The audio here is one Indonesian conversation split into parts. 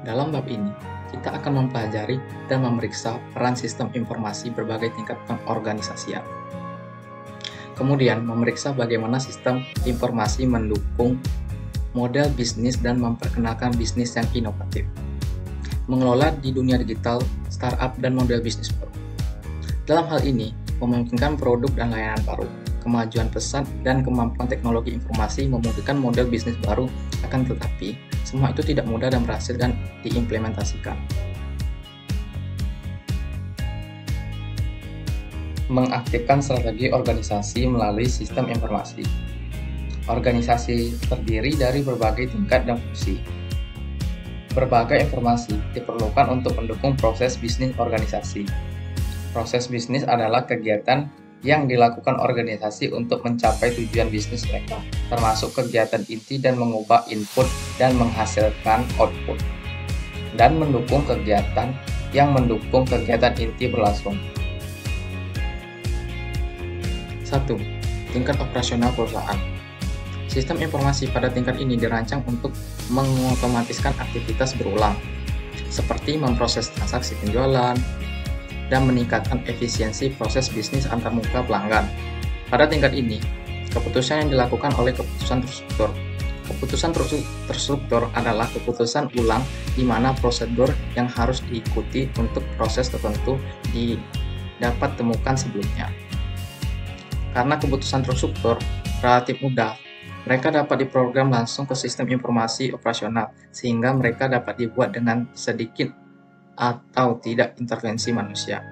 Dalam bab ini, kita akan mempelajari dan memeriksa peran sistem informasi berbagai tingkat pengorganisasian. Kemudian, memeriksa bagaimana sistem informasi mendukung model bisnis dan memperkenalkan bisnis yang inovatif. Mengelola di dunia digital, startup, dan model bisnis baru. Dalam hal ini, memungkinkan produk dan layanan baru, kemajuan pesat, dan kemampuan teknologi informasi memungkinkan model bisnis baru, akan tetapi semua itu tidak mudah dan berhasil dan diimplementasikan. Mengaktifkan strategi organisasi melalui sistem informasi. Organisasi terdiri dari berbagai tingkat dan fungsi. Berbagai informasi diperlukan untuk mendukung proses bisnis organisasi. Proses bisnis adalah kegiatan yang dilakukan organisasi untuk mencapai tujuan bisnis mereka, termasuk kegiatan inti dan mengubah input dan menghasilkan output, dan mendukung kegiatan yang mendukung kegiatan inti berlangsung. 1. Tingkat operasional perusahaan. Sistem informasi pada tingkat ini dirancang untuk mengotomatiskan aktivitas berulang, seperti memproses transaksi penjualan, dan meningkatkan efisiensi proses bisnis antarmuka pelanggan. Pada tingkat ini, keputusan yang dilakukan oleh keputusan terstruktur. Keputusan terstruktur adalah keputusan ulang di mana prosedur yang harus diikuti untuk proses tertentu dapat temukan sebelumnya. Karena keputusan terstruktur relatif mudah, mereka dapat diprogram langsung ke sistem informasi operasional, sehingga mereka dapat dibuat dengan sedikit atau tidak intervensi manusia.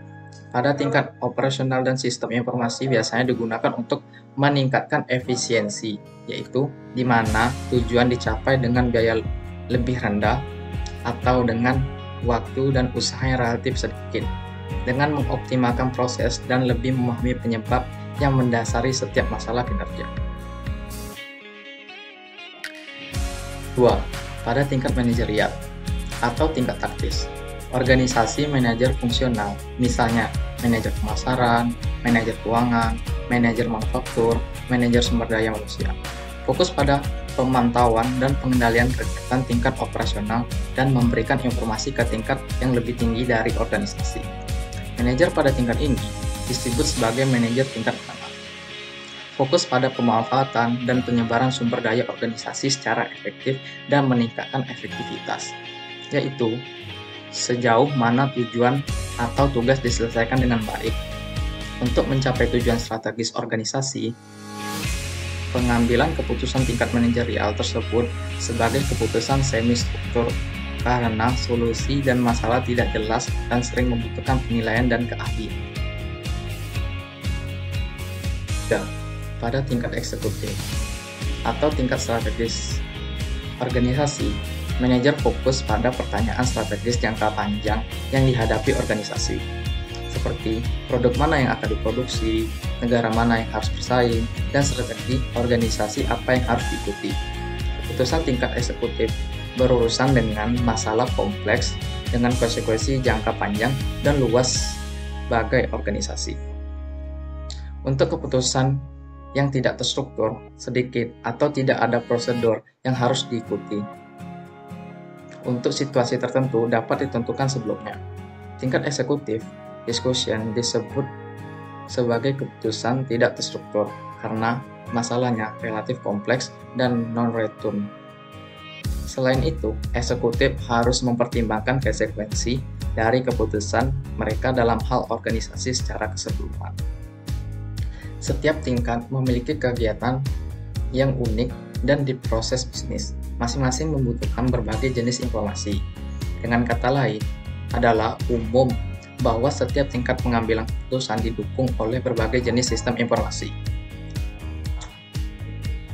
Pada tingkat operasional dan sistem informasi biasanya digunakan untuk meningkatkan efisiensi, yaitu di mana tujuan dicapai dengan biaya lebih rendah atau dengan waktu dan usaha yang relatif sedikit, dengan mengoptimalkan proses dan lebih memahami penyebab yang mendasari setiap masalah kinerja. 2. Pada tingkat manajerial atau tingkat taktis. Organisasi manajer fungsional, misalnya manajer pemasaran, manajer keuangan, manajer manufaktur, manajer sumber daya manusia. Fokus pada pemantauan dan pengendalian kegiatan tingkat operasional dan memberikan informasi ke tingkat yang lebih tinggi dari organisasi. Manajer pada tingkat ini disebut sebagai manajer tingkat menengah. Fokus pada pemanfaatan dan penyebaran sumber daya organisasi secara efektif dan meningkatkan efektivitas, yaitu sejauh mana tujuan atau tugas diselesaikan dengan baik. Untuk mencapai tujuan strategis organisasi, pengambilan keputusan tingkat manajerial tersebut sebagai keputusan semi-struktur karena solusi dan masalah tidak jelas dan sering membutuhkan penilaian dan keahlian. Pada tingkat eksekutif atau tingkat strategis organisasi, manajer fokus pada pertanyaan strategis jangka panjang yang dihadapi organisasi, seperti produk mana yang akan diproduksi, negara mana yang harus bersaing, dan strategi organisasi apa yang harus diikuti. Keputusan tingkat eksekutif berurusan dengan masalah kompleks dengan konsekuensi jangka panjang dan luas sebagai organisasi. Untuk keputusan yang tidak terstruktur, sedikit atau tidak ada prosedur yang harus diikuti. Untuk situasi tertentu dapat ditentukan sebelumnya. Tingkat eksekutif, discussion disebut sebagai keputusan tidak terstruktur karena masalahnya relatif kompleks dan non-return. Selain itu, eksekutif harus mempertimbangkan konsekuensi dari keputusan mereka dalam hal organisasi secara keseluruhan. Setiap tingkat memiliki kegiatan yang unik dan di proses bisnis, masing-masing membutuhkan berbagai jenis informasi. Dengan kata lain, adalah umum bahwa setiap tingkat pengambilan keputusan didukung oleh berbagai jenis sistem informasi.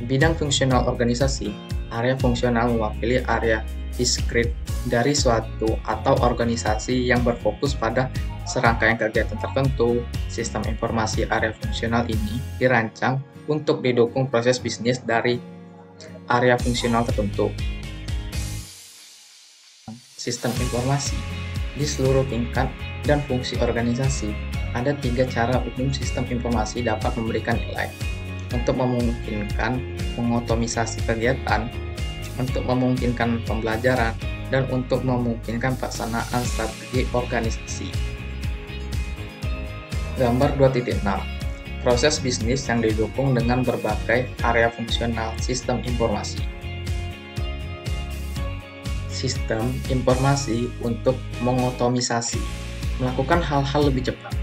Bidang fungsional organisasi, area fungsional mewakili area diskrit dari suatu atau organisasi yang berfokus pada serangkaian kegiatan tertentu. Sistem informasi area fungsional ini dirancang untuk didukung proses bisnis dari area fungsional tertentu. Sistem informasi di seluruh tingkat dan fungsi organisasi, ada 3 cara umum sistem informasi dapat memberikan nilai: untuk memungkinkan mengotomisasi kegiatan, untuk memungkinkan pembelajaran, dan untuk memungkinkan pelaksanaan strategi organisasi. Gambar 2.6. Proses bisnis yang didukung dengan berbagai area fungsional sistem informasi. Sistem informasi untuk mengotomisasi, melakukan hal-hal lebih cepat.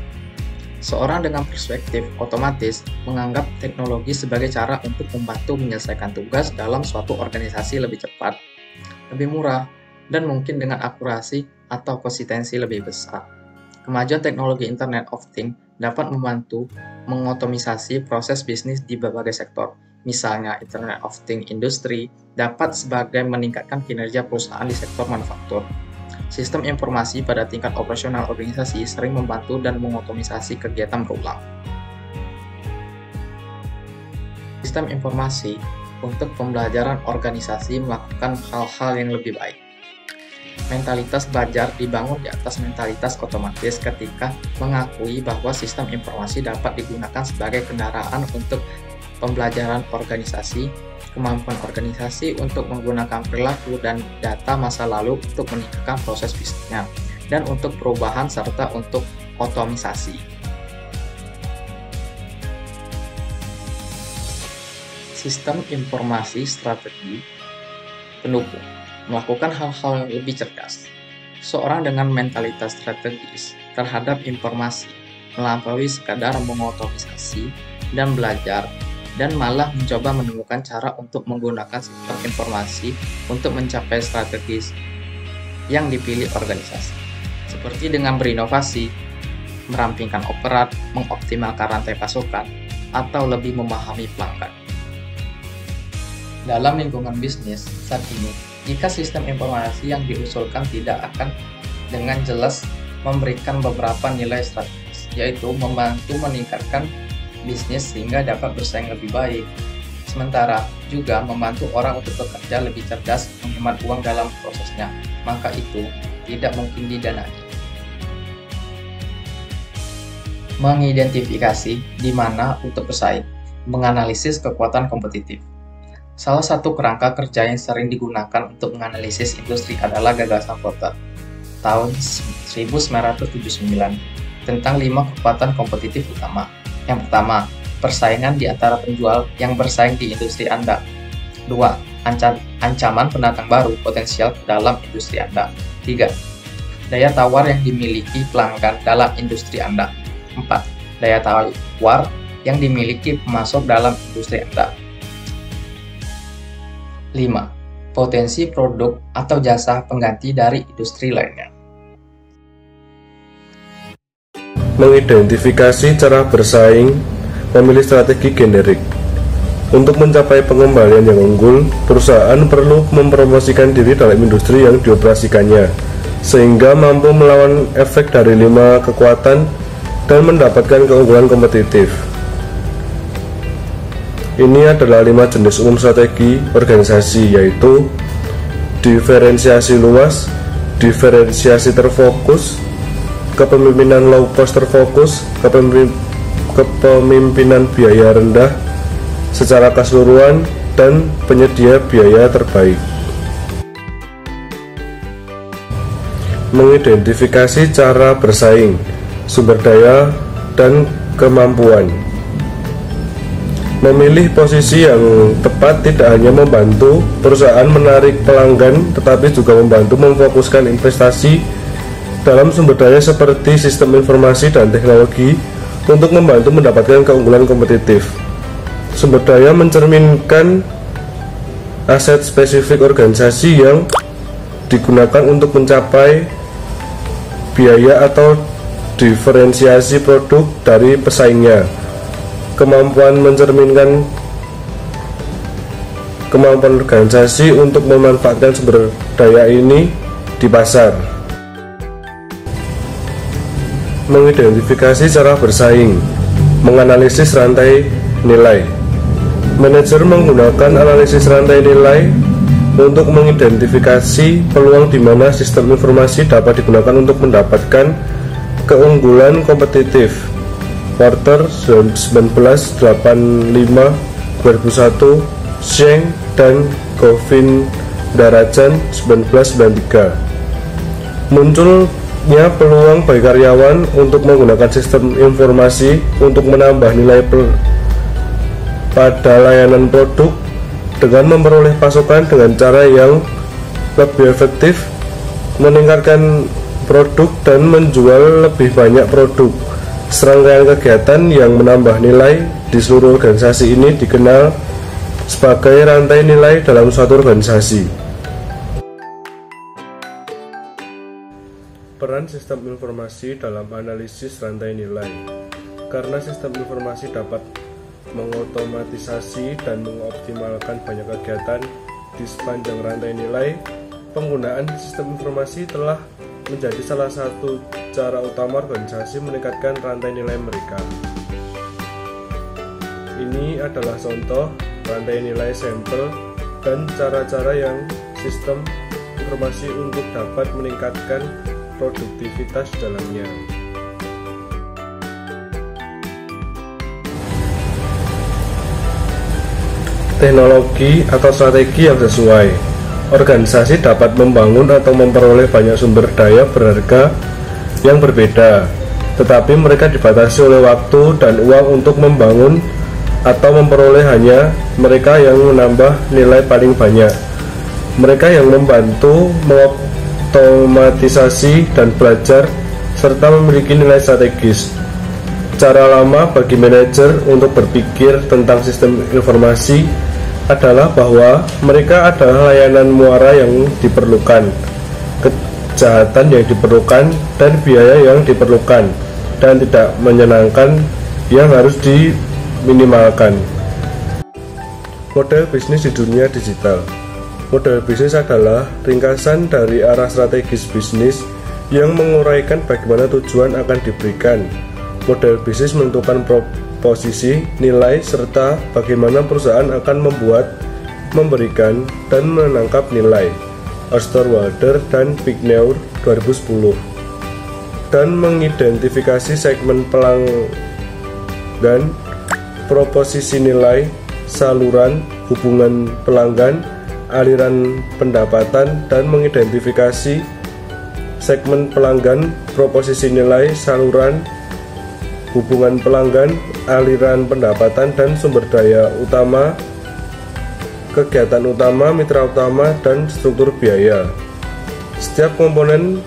Seorang dengan perspektif otomatis menganggap teknologi sebagai cara untuk membantu menyelesaikan tugas dalam suatu organisasi lebih cepat, lebih murah, dan mungkin dengan akurasi atau konsistensi lebih besar. Kemajuan teknologi Internet of Things dapat membantu mengotomisasi proses bisnis di berbagai sektor. Misalnya, Internet of Things industri dapat sebagai meningkatkan kinerja perusahaan di sektor manufaktur. Sistem informasi pada tingkat operasional organisasi sering membantu dan mengotomisasi kegiatan berulang. Sistem informasi untuk pembelajaran organisasi melakukan hal-hal yang lebih baik. Mentalitas belajar dibangun di atas mentalitas otomatis ketika mengakui bahwa sistem informasi dapat digunakan sebagai kendaraan untuk pembelajaran organisasi, kemampuan organisasi untuk menggunakan perilaku dan data masa lalu untuk meningkatkan proses bisnisnya, dan untuk perubahan serta untuk otomisasi. Sistem informasi strategi pendukung melakukan hal-hal yang lebih cerdas. Seorang dengan mentalitas strategis terhadap informasi melampaui sekadar mengotomisasi dan belajar, dan malah mencoba menemukan cara untuk menggunakan sistem informasi untuk mencapai strategis yang dipilih organisasi, seperti dengan berinovasi, merampingkan operat, mengoptimalkan rantai pasokan, atau lebih memahami pelanggan. Dalam lingkungan bisnis saat ini, jika sistem informasi yang diusulkan tidak akan dengan jelas memberikan beberapa nilai strategis, yaitu membantu meningkatkan bisnis sehingga dapat bersaing lebih baik, sementara juga membantu orang untuk bekerja lebih cerdas, menghemat uang dalam prosesnya, maka itu tidak mungkin didanai. Mengidentifikasi di mana untuk bersaing, menganalisis kekuatan kompetitif. Salah satu kerangka kerja yang sering digunakan untuk menganalisis industri adalah gagasan Porter tahun 1979 tentang 5 kekuatan kompetitif utama. Yang pertama, persaingan di antara penjual yang bersaing di industri Anda. 2. Ancaman pendatang baru potensial dalam industri Anda. 3. Daya tawar yang dimiliki pelanggan dalam industri Anda. 4. Daya tawar yang dimiliki pemasok dalam industri Anda. 5. Potensi produk atau jasa pengganti dari industri lainnya. Mengidentifikasi cara bersaing, memilih strategi generik. Untuk mencapai pengembalian yang unggul, perusahaan perlu mempromosikan diri dalam industri yang dioperasikannya, sehingga mampu melawan efek dari 5 kekuatan dan mendapatkan keunggulan kompetitif. Ini adalah 5 jenis umum strategi organisasi, yaitu diferensiasi luas, diferensiasi terfokus, kepemimpinan low cost terfokus, kepemimpinan biaya rendah secara keseluruhan, dan penyedia biaya terbaik. Mengidentifikasi cara bersaing, sumber daya, dan kemampuan. Memilih posisi yang tepat tidak hanya membantu perusahaan menarik pelanggan, tetapi juga membantu memfokuskan investasi dalam sumber daya seperti sistem informasi dan teknologi untuk membantu mendapatkan keunggulan kompetitif. Sumber daya mencerminkan aset spesifik organisasi yang digunakan untuk mencapai biaya atau diferensiasi produk dari pesaingnya. Kemampuan mencerminkan kemampuan organisasi untuk memanfaatkan sumber daya ini di pasar. Mengidentifikasi cara bersaing, menganalisis rantai nilai. Manajer menggunakan analisis rantai nilai untuk mengidentifikasi peluang di mana sistem informasi dapat digunakan untuk mendapatkan keunggulan kompetitif. Porter 1985-2001, Zheng dan Govindarajan 1993. Munculnya peluang bagi karyawan untuk menggunakan sistem informasi untuk menambah nilai pada layanan produk dengan memperoleh pasokan dengan cara yang lebih efektif, meningkatkan produk dan menjual lebih banyak produk. Serangkaian kegiatan yang menambah nilai di seluruh organisasi ini dikenal sebagai rantai nilai dalam suatu organisasi. Peran sistem informasi dalam analisis rantai nilai. Karena sistem informasi dapat mengotomatisasi dan mengoptimalkan banyak kegiatan di sepanjang rantai nilai, penggunaan sistem informasi telah menjadi salah satu cara utama organisasi meningkatkan rantai nilai mereka. Ini adalah contoh rantai nilai sampel dan cara-cara yang sistem informasi untuk dapat meningkatkan produktivitas dalamnya. Teknologi atau strategi yang sesuai. Organisasi dapat membangun atau memperoleh banyak sumber daya berharga yang berbeda, tetapi mereka dibatasi oleh waktu dan uang untuk membangun atau memperoleh hanya mereka yang menambah nilai paling banyak. Mereka yang membantu mengotomatisasi dan belajar serta memiliki nilai strategis. Cara lama bagi manajer untuk berpikir tentang sistem informasi adalah bahwa mereka adalah layanan muara yang diperlukan, kejahatan yang diperlukan, dan biaya yang diperlukan, dan tidak menyenangkan yang harus diminimalkan. Model bisnis di dunia digital. Model bisnis adalah ringkasan dari arah strategis bisnis yang menguraikan bagaimana tujuan akan diberikan. Model bisnis menentukan posisi, nilai, serta bagaimana perusahaan akan membuat, memberikan, dan menangkap nilai. Osterwalder dan Bigneur 2010. Dan mengidentifikasi segmen pelanggan, proposisi nilai, saluran, hubungan pelanggan, aliran pendapatan, dan mengidentifikasi segmen pelanggan, proposisi nilai, saluran, hubungan pelanggan, aliran pendapatan, dan sumber daya utama, kegiatan utama, mitra utama, dan struktur biaya. Setiap komponen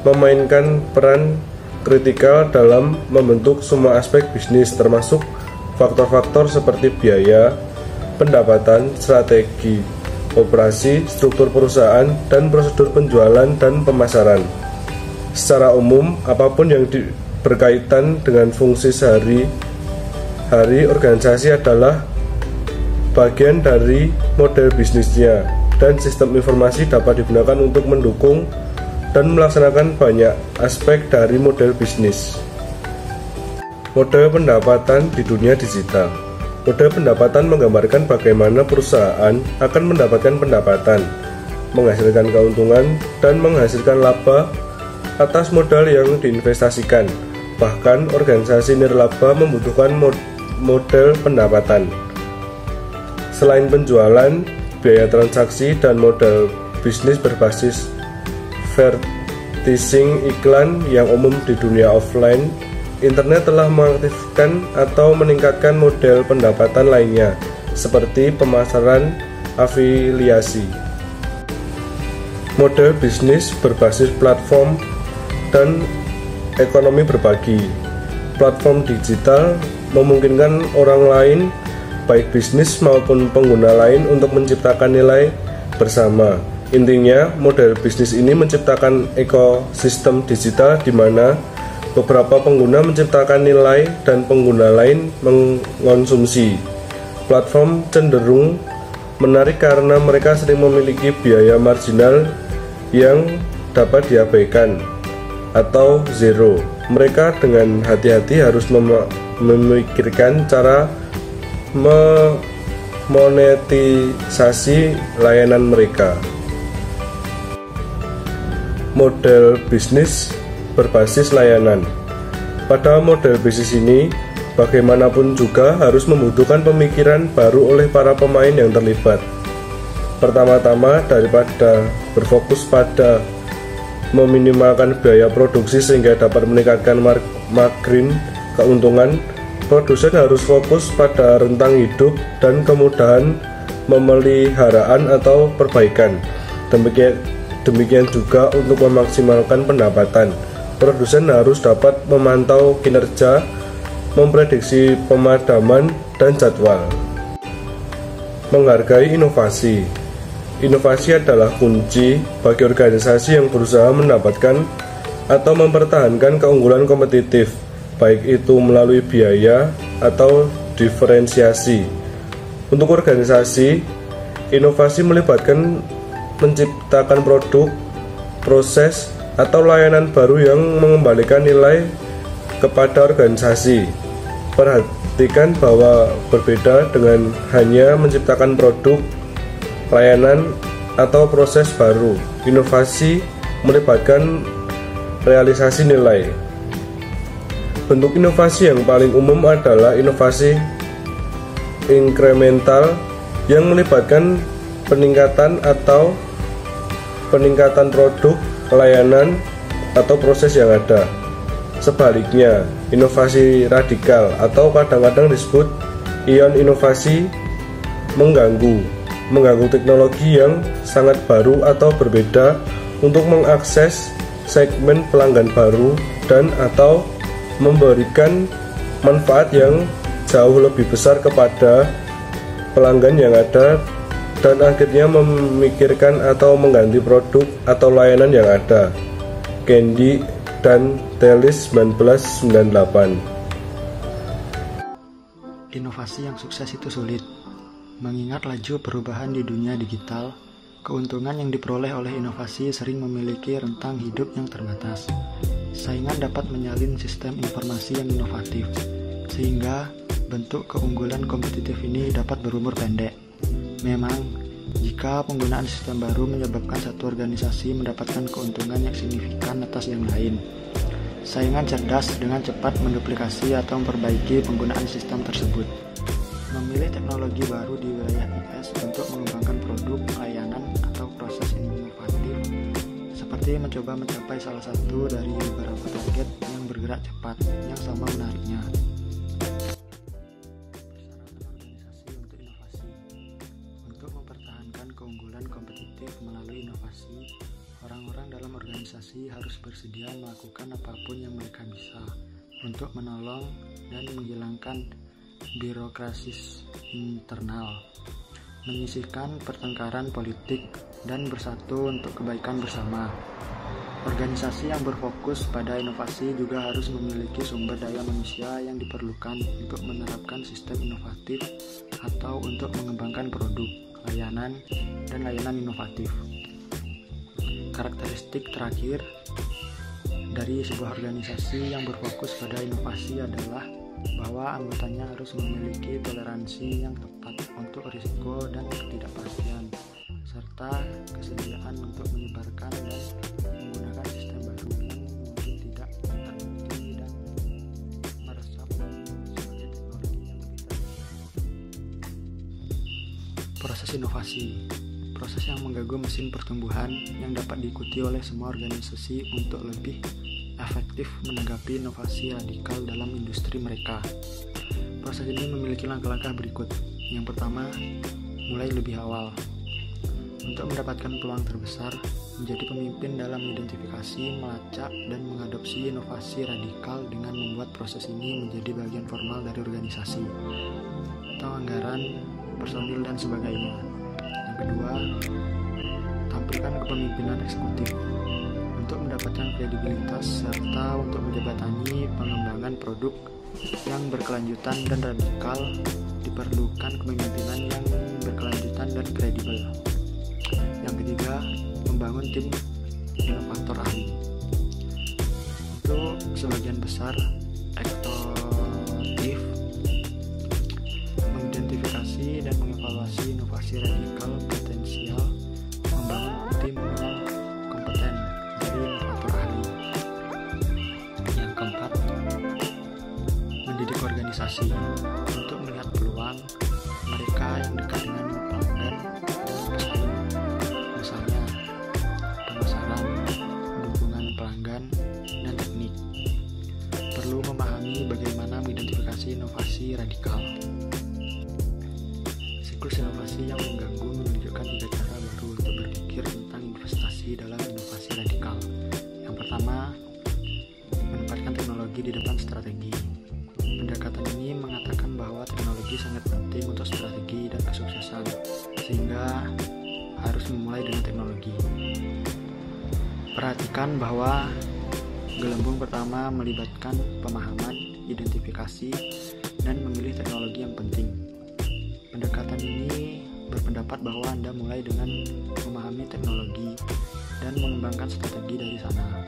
memainkan peran kritikal dalam membentuk semua aspek bisnis, termasuk faktor-faktor seperti biaya, pendapatan, strategi, operasi, struktur perusahaan, dan prosedur penjualan dan pemasaran. Secara umum, apapun yang berkaitan dengan fungsi sehari-hari organisasi adalah bagian dari model bisnisnya, dan sistem informasi dapat digunakan untuk mendukung dan melaksanakan banyak aspek dari model bisnis. Model pendapatan di dunia digital. Model pendapatan menggambarkan bagaimana perusahaan akan mendapatkan pendapatan, menghasilkan keuntungan, dan menghasilkan laba atas modal yang diinvestasikan. Bahkan organisasi nirlaba membutuhkan model pendapatan. Selain penjualan, biaya transaksi, dan model bisnis berbasis advertising iklan yang umum di dunia offline, internet telah mengaktifkan atau meningkatkan model pendapatan lainnya, seperti pemasaran afiliasi. Model bisnis berbasis platform dan ekonomi berbagi. Platform digital memungkinkan orang lain, baik bisnis maupun pengguna lain, untuk menciptakan nilai bersama. Intinya, model bisnis ini menciptakan ekosistem digital di mana beberapa pengguna menciptakan nilai dan pengguna lain mengonsumsi. Platform cenderung menarik karena mereka sering memiliki biaya marginal yang dapat diabaikan atau zero. Mereka dengan hati-hati harus memikirkan cara memonetisasi layanan mereka. Model bisnis berbasis layanan. Pada model bisnis ini, bagaimanapun juga harus membutuhkan pemikiran baru oleh para pemain yang terlibat. Pertama-tama, daripada berfokus pada meminimalkan biaya produksi sehingga dapat meningkatkan margin keuntungan, produsen harus fokus pada rentang hidup dan kemudahan pemeliharaan atau perbaikan. Demikian juga untuk memaksimalkan pendapatan, produsen harus dapat memantau kinerja, memprediksi pemadaman dan jadwal. Menghargai inovasi. Inovasi adalah kunci bagi organisasi yang berusaha mendapatkan atau mempertahankan keunggulan kompetitif, baik itu melalui biaya atau diferensiasi. Untuk organisasi, inovasi melibatkan menciptakan produk, proses, atau layanan baru yang mengembalikan nilai kepada organisasi. Perhatikan bahwa berbeda dengan hanya menciptakan produk, layanan, atau proses baru. Inovasi melibatkan realisasi nilai. Bentuk inovasi yang paling umum adalah inovasi inkremental yang melibatkan peningkatan produk, layanan, atau proses yang ada. Sebaliknya, inovasi radikal atau kadang-kadang disebut ion inovasi mengganggu teknologi yang sangat baru atau berbeda untuk mengakses segmen pelanggan baru dan atau memberikan manfaat yang jauh lebih besar kepada pelanggan yang ada, dan akhirnya memikirkan atau mengganti produk atau layanan yang ada. Candy dan Telis 1998. Inovasi yang sukses itu sulit. Mengingat laju perubahan di dunia digital, keuntungan yang diperoleh oleh inovasi sering memiliki rentang hidup yang terbatas. Saingan dapat menyalin sistem informasi yang inovatif, sehingga bentuk keunggulan kompetitif ini dapat berumur pendek. Memang, jika penggunaan sistem baru menyebabkan satu organisasi mendapatkan keuntungan yang signifikan atas yang lain, saingan cerdas dengan cepat menduplikasi atau memperbaiki penggunaan sistem tersebut. Memilih teknologi baru di wilayah IS untuk mengembangkan produk, layanan, atau proses inovatif, seperti mencoba mencapai salah satu dari beberapa target yang bergerak cepat, yang sama menariknya. Persyaratan organisasi untuk inovasi. Untuk mempertahankan keunggulan kompetitif melalui inovasi, orang-orang dalam organisasi harus bersedia melakukan apapun yang mereka bisa untuk menolong dan menghilangkan birokrasi internal, menyisihkan pertengkaran politik, dan bersatu untuk kebaikan bersama. Organisasi yang berfokus pada inovasi juga harus memiliki sumber daya manusia yang diperlukan untuk menerapkan sistem inovatif atau untuk mengembangkan produk, layanan, dan layanan inovatif. Karakteristik terakhir dari sebuah organisasi yang berfokus pada inovasi adalah bahwa anggotanya harus memiliki toleransi yang tepat untuk risiko dan ketidakpastian, serta kesediaan untuk menyebarkan dan menggunakan sistem baru yang mungkin tidak terbukti dan meresap sebagai teknologi yang lebih terbaik. Proses inovasi, proses yang menggagu mesin pertumbuhan yang dapat diikuti oleh semua organisasi untuk lebih efektif menanggapi inovasi radikal dalam industri mereka. Proses ini memiliki langkah-langkah berikut. Yang pertama, mulai lebih awal. Untuk mendapatkan peluang terbesar, menjadi pemimpin dalam identifikasi, melacak, dan mengadopsi inovasi radikal dengan membuat proses ini menjadi bagian formal dari organisasi, atau anggaran, personil, dan sebagainya. Yang kedua, tampilkan kepemimpinan eksekutif untuk mendapatkan kredibilitas serta untuk menjembatani pengembangan produk yang berkelanjutan dan radikal. Diperlukan kepemimpinan yang berkelanjutan dan kredibel. Yang ketiga, membangun tim inovator ahli. Untuk sebagian besar eksekutif mengidentifikasi dan mengevaluasi inovasi radikal potensial, membangun tim yang kompeten dari inovator ahli. Yang keempat, mendidik organisasi untuk melihat peluang mereka yang dekat dengan pelanggan dan pesaing, misalnya pemasaran, dukungan pelanggan, dan teknik. Perlu memahami bagaimana mengidentifikasi inovasi radikal. Siklus inovasi yang mengganggu menunjukkan 3 cara baru untuk berpikir tentang investasi dalam inovasi radikal. Yang pertama, menempatkan teknologi di depan strategi. Pendekatan ini mengatakan bahwa teknologi sangat penting untuk strategi dan kesuksesan, sehingga harus memulai dengan teknologi. Perhatikan bahwa gelembung pertama melibatkan pemahaman, identifikasi, dan memilih teknologi yang penting. Pendekatan ini berpendapat bahwa Anda mulai dengan memahami teknologi dan mengembangkan strategi dari sana.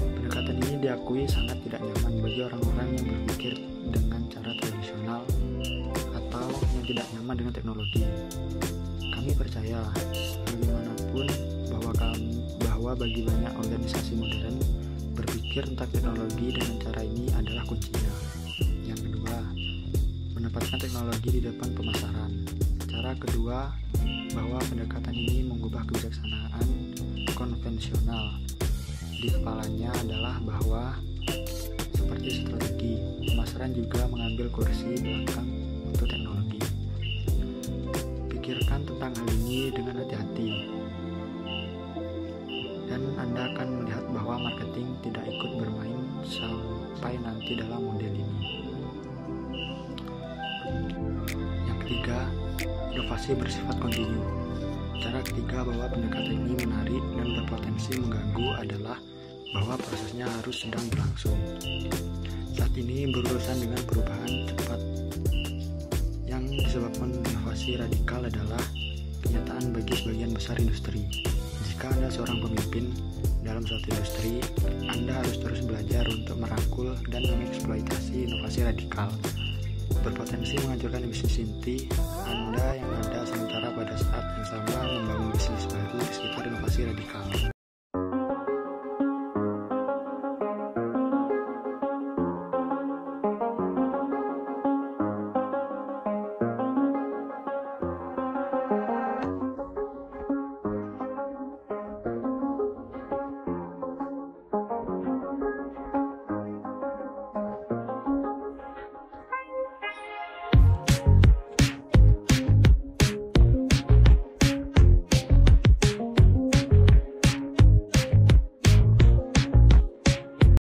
Pendekatan ini diakui sangat tidak nyaman bagi orang-orang yang berpikir dengan cara tradisional atau yang tidak nyaman dengan teknologi. Kami percaya bagaimanapun bahwa bagi banyak organisasi modern, berpikir tentang teknologi dengan cara ini adalah kuncinya. Yang kedua, menempatkan teknologi di depan pemasaran. Cara kedua, bahwa pendekatan ini mengubah kebijaksanaan konvensional di kepalanya adalah bahwa seperti strategi, pemasaran juga mengambil kursi belakang untuk teknologi. Pikirkan tentang hal ini dengan hati-hati, dan Anda akan melihat bahwa marketing tidak ikut bermain sampai nanti dalam model ini. Yang ketiga, inovasi bersifat kontinu. Cara ketiga bahwa pendekatan ini menarik dan berpotensi mengganggu adalah bahwa prosesnya harus sedang berlangsung. Saat ini berurusan dengan perubahan cepat. Yang disebabkan inovasi radikal adalah kenyataan bagi sebagian besar industri. Jika Anda seorang pemimpin dalam suatu industri, Anda harus terus belajar untuk merangkul dan mengeksploitasi inovasi radikal. Berpotensi menghancurkan bisnis inti Anda yang ada, sementara pada saat yang sama membangun bisnis baru di sekitar inovasi radikal.